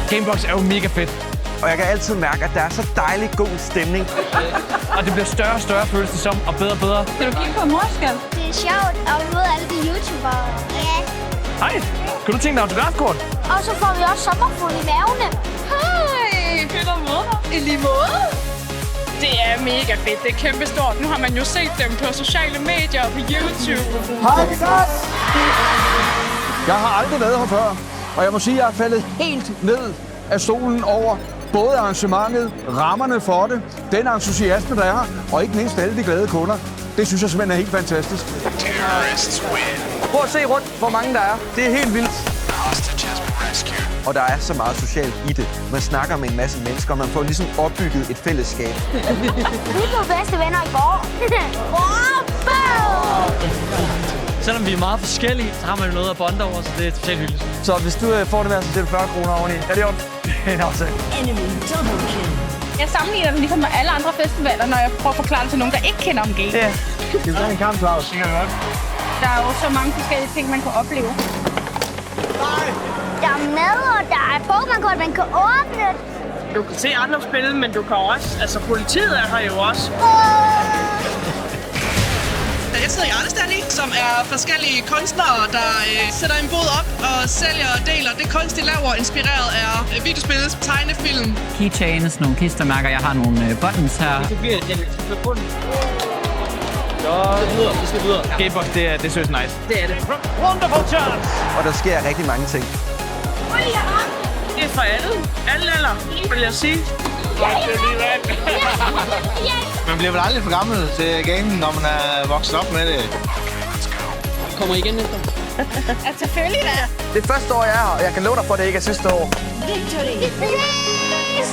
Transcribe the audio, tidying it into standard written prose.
Gamebox er jo mega fedt. Og jeg kan altid mærke, at der er så dejlig god stemning. Og det bliver større og større, føles det som, og bedre og bedre. Kan du kigge på morskal? Det er sjovt at møde alle de YouTubere. Ja. Hej, kan du tænke dig autografkort? Og så får vi også sommerfugl i mavene. Hej, fedt at møde dig. I lige måde. Det er mega fedt. Det er kæmpestort. Nu har man jo set dem på sociale medier og på YouTube. Hej, det er godt. Jeg har aldrig været her før, og jeg må sige, at jeg er faldet helt ned af stolen over både arrangementet, rammerne for det, den entusiasme, der er her, og ikke mindst alle de glade kunder. Det synes jeg simpelthen er helt fantastisk. Prøv at se rundt, hvor mange der er. Det er helt vildt. Og der er så meget socialt i det. Man snakker med en masse mennesker, og man får ligesom opbygget et fællesskab. Vi blev bedste venner i går. Selvom vi er meget forskellige, så har man jo noget at bonde over, så det er totalt hyggeligt. Så hvis du får det med, så sætter 40 kroner oveni. Er det ondt? Det er en aftale. Jeg sammenligner den ligesom med alle andre festivaler, når jeg prøver at forklare det til nogen, der ikke kender om game. Ja. Skal vi tage en kamp, Claus? Der er jo så mange forskellige ting, man kan opleve. Der er mad, og der er Pokémon-kort, man kan åbne. Du kan se andre spil, men du kan også... Altså, politiet er her jo også. Der er et sted i Arnestadi, som er forskellige kunstnere, der sætter en bod op og sælger og deler det kunst, de laver, inspireret af videospillets tegnefilm. Keychains, nogle klistermærker. Jeg har nogle buttons her. Det bliver den på bunden. Vi skal videre. Gamebox, det synes nice. Det er det. Wonderful chance! Og der sker rigtig mange ting. Det er for alle. Alle alder, vil jeg sige. Man bliver vel aldrig for gammel til gamen, når man er vokset op med det. Kommer igen efter. Ja, selvfølgelig da. Det er første år, jeg er her, og jeg kan love dig for, at det ikke er sidste år. Yes!